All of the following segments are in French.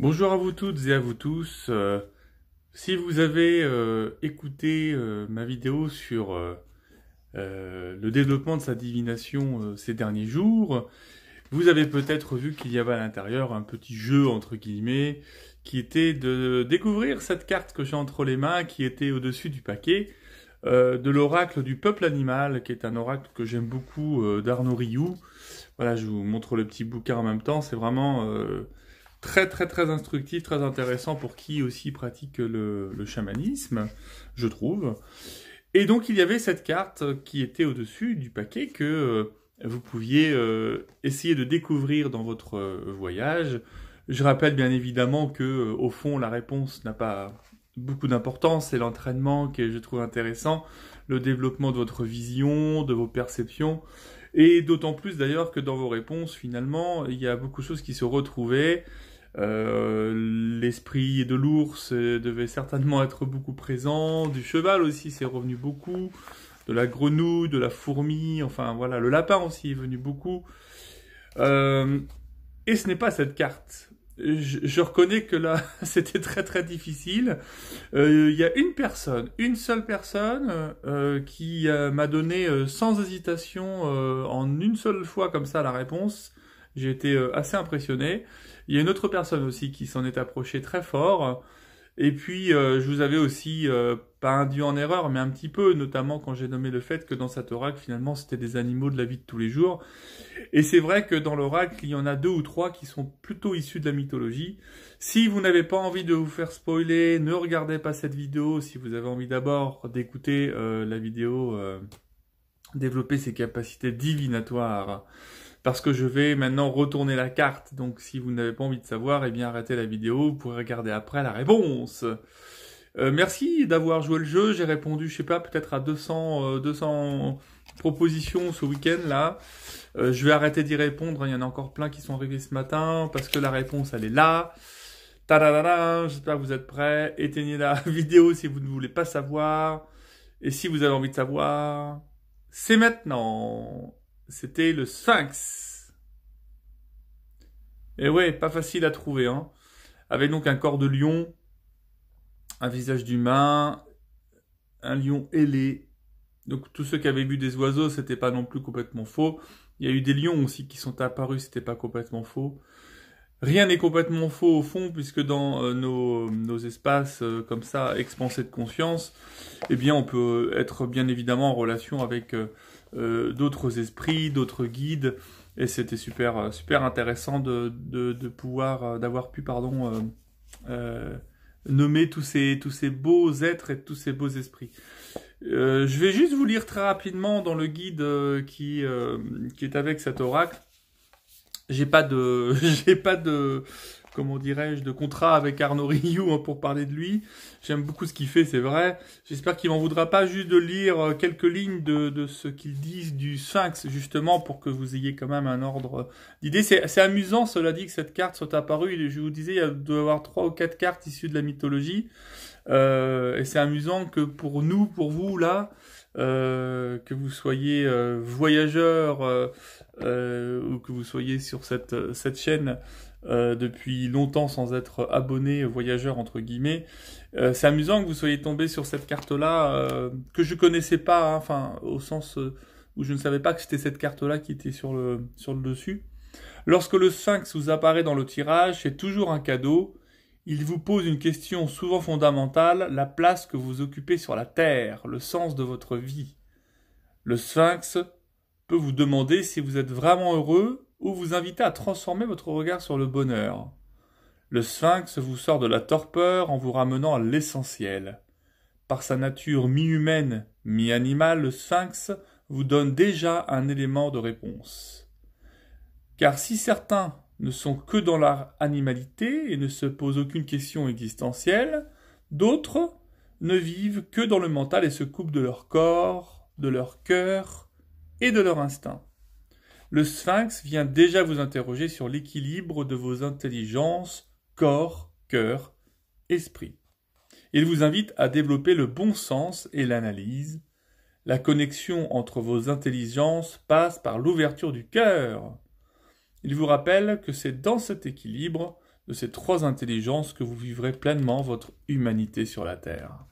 Bonjour à vous toutes et à vous tous. Si vous avez écouté ma vidéo sur le développement de sa divination ces derniers jours, vous avez peut-être vu qu'il y avait à l'intérieur un petit jeu, entre guillemets, qui était de découvrir cette carte que j'ai entre les mains, qui était au-dessus du paquet, de l'oracle du peuple animal, qui est un oracle que j'aime beaucoup, d'Arnaud Rioux. Voilà, je vous montre le petit bouquin en même temps, c'est vraiment très instructif, très intéressant pour qui aussi pratique le chamanisme, je trouve. Et donc il y avait cette carte qui était au-dessus du paquet que vous pouviez essayer de découvrir dans votre voyage. Je rappelle bien évidemment que au fond la réponse n'a pas beaucoup d'importance, c'est l'entraînement que je trouve intéressant, le développement de votre vision, de vos perceptions, et d'autant plus d'ailleurs que dans vos réponses finalement il y a beaucoup de choses qui se retrouvaient. L'esprit de l'ours devait certainement être beaucoup présent, du cheval aussi c'est revenu beaucoup, de la grenouille, de la fourmi, enfin voilà, le lapin aussi est venu beaucoup. Et ce n'est pas cette carte. Je reconnais que là, c'était très difficile. Il y a une seule personne, qui m'a donné sans hésitation, en une seule fois comme ça, la réponse. J'ai été assez impressionné. Il y a une autre personne aussi qui s'en est approchée très fort. Et puis, je vous avais aussi, pas induit en erreur, mais un petit peu, notamment quand j'ai nommé le fait que dans cet oracle, finalement, c'était des animaux de la vie de tous les jours. Et c'est vrai que dans l'oracle, il y en a 2 ou 3 qui sont plutôt issus de la mythologie. Si vous n'avez pas envie de vous faire spoiler, ne regardez pas cette vidéo. Si vous avez envie d'abord d'écouter la vidéo développer ses capacités divinatoires, parce que je vais maintenant retourner la carte. Donc si vous n'avez pas envie de savoir, eh bien arrêtez la vidéo, vous pourrez regarder après la réponse. Merci d'avoir joué le jeu, j'ai répondu, je sais pas, peut-être à 200 propositions ce week-end là. Je vais arrêter d'y répondre, il y en a encore plein qui sont arrivés ce matin, parce que la réponse elle est là. Tadadada, j'espère que vous êtes prêts. Éteignez la vidéo si vous ne voulez pas savoir. Et si vous avez envie de savoir, c'est maintenant. C'était le Sphinx. Et ouais, pas facile à trouver, hein. Avec donc un corps de lion, un visage d'humain, un lion ailé. Donc tous ceux qui avaient vu des oiseaux, c'était pas non plus complètement faux. Il y a eu des lions aussi qui sont apparus, c'était pas complètement faux. Rien n'est complètement faux au fond, puisque dans nos espaces comme ça, expansés de conscience, eh bien on peut être bien évidemment en relation avec d'autres esprits, d'autres guides, et c'était super intéressant de pouvoir, d'avoir pu, nommer tous ces beaux êtres et tous ces beaux esprits. Je vais juste vous lire très rapidement dans le guide qui est avec cet oracle. J'ai pas de, comment dirais-je, de contrat avec Arnaud Rioux hein, pour parler de lui. J'aime beaucoup ce qu'il fait, c'est vrai. J'espère qu'il m'en voudra pas juste de lire quelques lignes de ce qu'ils disent du Sphinx, justement, pour que vous ayez quand même un ordre d'idée. C'est amusant, cela dit, que cette carte soit apparue. Je vous disais, il doit y avoir 3 ou 4 cartes issues de la mythologie. Et c'est amusant que pour vous, là, que vous soyez voyageur ou que vous soyez sur cette chaîne depuis longtemps sans être abonné voyageur entre guillemets, c'est amusant que vous soyez tombé sur cette carte-là que je connaissais pas, hein, enfin au sens où je ne savais pas que c'était cette carte-là qui était sur le dessus. Lorsque le Sphinx vous apparaît dans le tirage, c'est toujours un cadeau. Il vous pose une question souvent fondamentale, la place que vous occupez sur la Terre, le sens de votre vie. Le Sphinx peut vous demander si vous êtes vraiment heureux ou vous inviter à transformer votre regard sur le bonheur. Le Sphinx vous sort de la torpeur en vous ramenant à l'essentiel. Par sa nature mi-humaine, mi-animale, le Sphinx vous donne déjà un élément de réponse. Car si certains ne sont que dans leur animalité et ne se posent aucune question existentielle, d'autres ne vivent que dans le mental et se coupent de leur corps, de leur cœur et de leur instinct. Le Sphinx vient déjà vous interroger sur l'équilibre de vos intelligences, corps, cœur, esprit. Il vous invite à développer le bon sens et l'analyse. La connexion entre vos intelligences passe par l'ouverture du cœur. Il vous rappelle que c'est dans cet équilibre de ces 3 intelligences que vous vivrez pleinement votre humanité sur la Terre.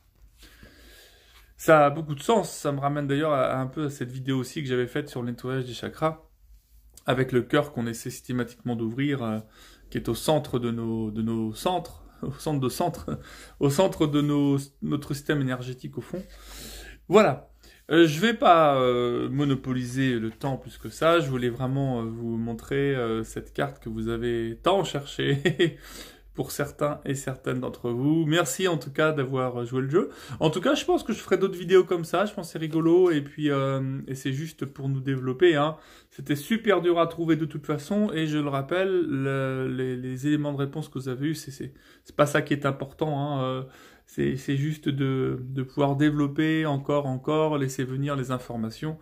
Ça a beaucoup de sens, ça me ramène d'ailleurs un peu à cette vidéo aussi que j'avais faite sur le nettoyage des chakras, avec le cœur qu'on essaie systématiquement d'ouvrir, qui est au centre de nos centres, au centre de notre système énergétique au fond. Voilà. Je vais pas monopoliser le temps plus que ça. Je voulais vraiment vous montrer cette carte que vous avez tant cherchée pour certains et certaines d'entre vous. Merci en tout cas d'avoir joué le jeu. En tout cas, je pense que je ferai d'autres vidéos comme ça. Je pense que c'est rigolo et puis et c'est juste pour nous développer. Hein. C'était super dur à trouver de toute façon et je le rappelle, les éléments de réponse que vous avez eus, c'est pas ça qui est important. Hein. C'est juste de pouvoir développer encore, laisser venir les informations.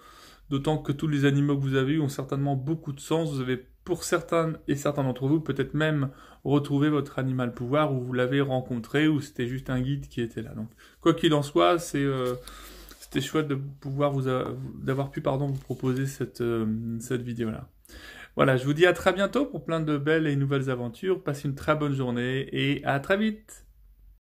D'autant que tous les animaux que vous avez eus ont certainement beaucoup de sens. Vous avez, pour certains et certains d'entre vous, peut-être même retrouvé votre animal pouvoir ou vous l'avez rencontré ou c'était juste un guide qui était là. Donc, quoi qu'il en soit, c'était chouette de pouvoir d'avoir pu vous proposer cette vidéo-là. Voilà, je vous dis à très bientôt pour plein de belles et nouvelles aventures. Passez une très bonne journée et à très vite.